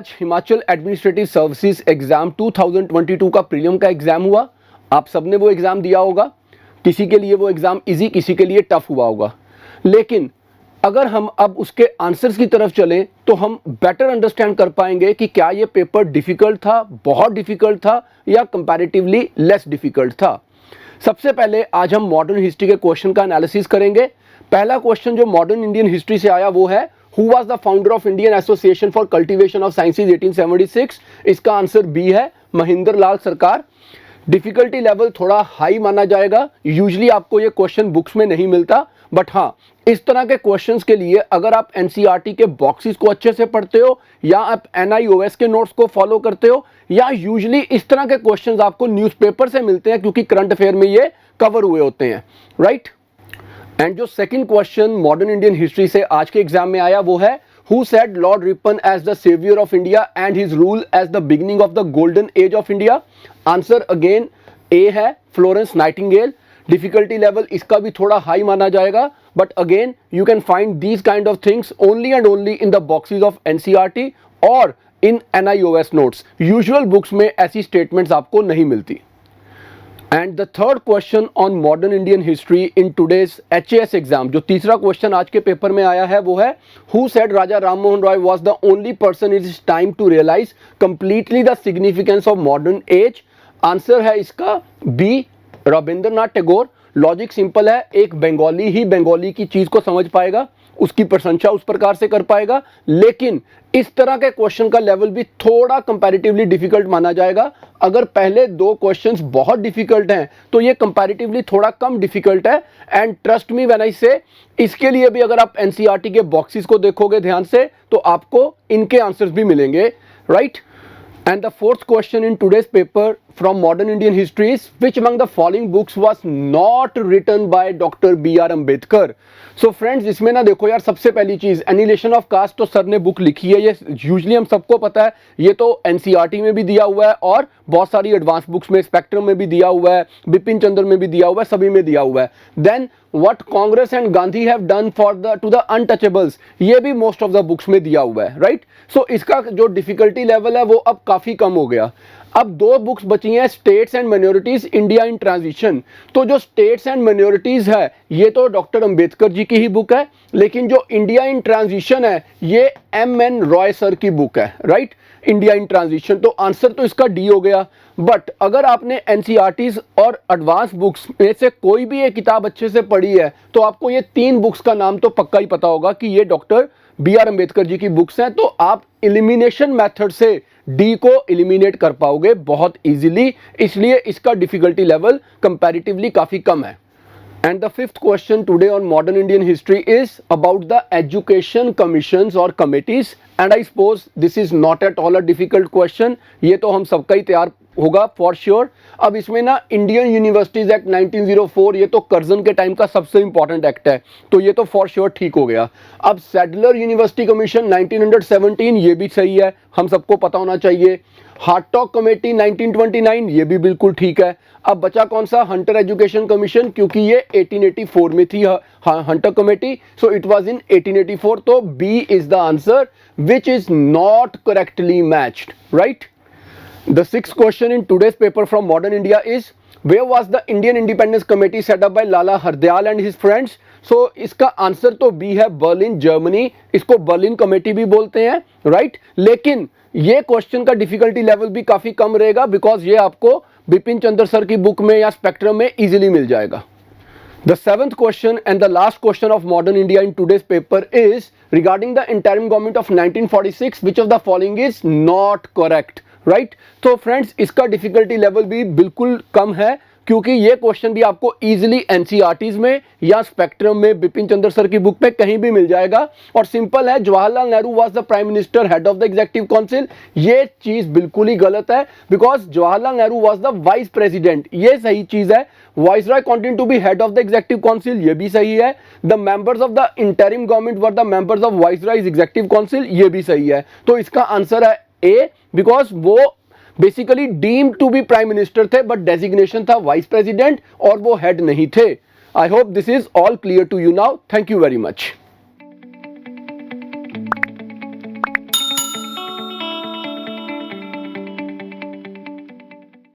आज Himachal administrative services exam 2022 का prelim का एग्जाम हुआ। आप सबने वो एग्जाम दिया होगा। किसी के लिए वो एग्जाम इजी, किसी के लिए टफ हुआ होगा। लेकिन अगर हम अब उसके आंसर्स की तरफ चलें तो हम बेटर अंडरस्टैंड कर पाएंगे कि क्या ये पेपर डिफिकल्ट था, बहुत डिफिकल्ट था या कंपैरेटिवली लेस डिफिकल्ट था। सबसे पहले आज हम मॉडर्न हिस्ट्री के क्वेश्चन का एनालिसिस करेंगे। पहला क्वेश्चन जो मॉडर्न इंडियन हिस्ट्री से आया वो है, who was the founder of Indian association for cultivation of sciences 1876। इसका आंसर बी है, महेंद्र लाल सरकार। डिफिकल्टी लेवल थोड़ा हाई माना जाएगा। यूजुअली आपको ये क्वेश्चन बुक्स में नहीं मिलता, बट हाँ, इस तरह के क्वेश्चंस के लिए अगर आप एनसीईआरटी के बॉक्सेस को अच्छे से पढ़ते हो या आप एनआईओएस के नोट्स को फॉलो करते हो या यूजुअली इस तरह के क्वेश्चंस आपको न्यूज़पेपर से मिलते हैं क्योंकि करंट अफेयर में ये कवर हुए होते हैं, राइट। एंड जो second question modern Indian history से आज के एग्जाम में आया वो है, who said Lord Ripon as the saviour of India and his rule as the beginning of the golden age of India. Answer again A है, Florence Nightingale. Difficulty level इसका भी थोड़ा हाई माना जाएगा, but again you can find these kind of things only and only in the boxes of NCERT और इन NIOS notes. Usual books में ऐसी statements आपको नहीं मिलती। And the third question on modern Indian history in today's HAS exam, जो तीसरा question आज के पेपर में आया है वो है, who said Raja Rammohan Roy was the only person in his time to realise completely the significance of modern age. Answer है इसका B, Rabindranath Tagore. Logic simple है, एक बंगाली ही बंगाली की चीज को समझ पाएगा, उसकी प्रशंसा उस प्रकार से कर पाएगा। लेकिन इस तरह के क्वेश्चन का लेवल भी थोड़ा कंपैरेटिवली डिफिकल्ट माना जाएगा। अगर पहले दो क्वेश्चंस बहुत डिफिकल्ट हैं तो ये कंपैरेटिवली थोड़ा कम डिफिकल्ट है। And trust me when I से, इसके लिए भी अगर आप एनसीईआरटी के बॉक्सेस को देखोगे ध्यान से तो आपको इनके आंसर्स भी मिलेंगे, right. And the fourth question in today's paper from modern Indian history is, which among the following books was not written by Dr. B.R. Ambedkar? So friends, इसमें ना देखो यार, सबसे पहली चीज एनिहिलेशन ऑफ कास्ट तो सर ने book लिखी है, ये यूजुअली हम सबको पता है। ये तो एनसीईआरटी में भी दिया हुआ है और बहुत सारी एडवांस बुक्स में, स्पेक्ट्रम में भी दिया हुआ है, बिपिन चंद्र में भी दिया हुआ है, सभी में दिया हुआ है। Then what Congress and Gandhi have done for the to the untouchables, ये भी मोस्ट ऑफ द बुक्स में दिया हुआ है, राइट। सो इसका जो डिफिकल्टी लेवल है वो अब काफी कम हो गया। अब दो बुक्स बची हैं, states and minorities India in transition. तो जो स्टेट्स एंड माइनॉरिटीज है ये तो डॉक्टर अंबेडकर जी की ही बुक है, लेकिन जो इंडिया इन ट्रांजिशन है ये एम.एन. रॉय सर की बुक है, राइट। इंडिया इन ट्रांजिशन, तो आंसर तो इसका डी हो गया। बट अगर आपने एनसीईआरटीज और एडवांस बुक्स में से कोई भी एक किताब अच्छे से पढ़ी है तो आपको ये तीन बुक्स का नाम तो पक्का ही पता होगा कि ये डॉक्टर बी.आर. अंबेडकर जी की बुक्स हैं। तो आप एलिमिनेशन मेथड से डी को एलिमिनेट कर पाओगे बहुत इजीली, इसलिए इसका डिफिकल्टी लेवल कंपैरेटिवली काफी कम है। And the fifth question today on modern Indian history is about the education commissions or committees, and I suppose this is not at all a difficult question. ये तो हम सबका ही तैयार होगा फॉर श्योर। अब इसमें ना इंडियन यूनिवर्सिटीज एक्ट 1904, ये तो कर्जन के टाइम का सबसे इंपॉर्टेंट एक्ट है, तो ये तो फॉर श्योर ठीक हो गया। अब सैडलर यूनिवर्सिटी कमीशन 1917, ये भी सही है, हम सबको पता होना चाहिए। हार्टॉक कमेटी 1929, ये भी बिल्कुल ठीक है। अब बचा कौन सा, हंटर एजुकेशन कमीशन, क्योंकि ये 1884 में थी Hunter committee, so it was in 1884। तो B is the answer which is not correctly matched, right. The sixth question in today's paper from Modern India is, where was the Indian Independence Committee set up by Lala Hardayal and his friends? So इसका answer तो B है, Berlin Germany. इसको Berlin committee भी बोलते हैं, right. लेकिन ये question का डिफिकल्टी लेवल भी काफी कम रहेगा बिकॉज ये आपको बिपिन चंद्र सर की बुक में या स्पेक्ट्रम में इजीली मिल जाएगा। The seventh question and the last question of modern India in today's paper is regarding the interim government of 1946. Which of the following is not correct? Right. तो friends, इसका difficulty level भी बिल्कुल कम है क्योंकि ये question भी आपको easily NCERTs में या स्पेक्ट्रम में बिपिन चंद्र सर की बुक में कहीं भी मिल जाएगा। और सिंपल है, Jawaharlal Nehru was the prime minister, head of the executive council. ये चीज बिल्कुल ही गलत है because Jawaharlal Nehru was the vice president, ये सही चीज है। Viceroy continue to be head of the executive council, ये भी सही है। The members of the interim government were the members of viceroy's executive council, ये भी सही है। तो इसका आंसर है ए, बिकॉज वो basically deemed to be prime minister थे बट डेजिग्नेशन था वाइस प्रेसिडेंट और वो हेड नहीं थे। I hope this is all clear to you now. Thank you very much.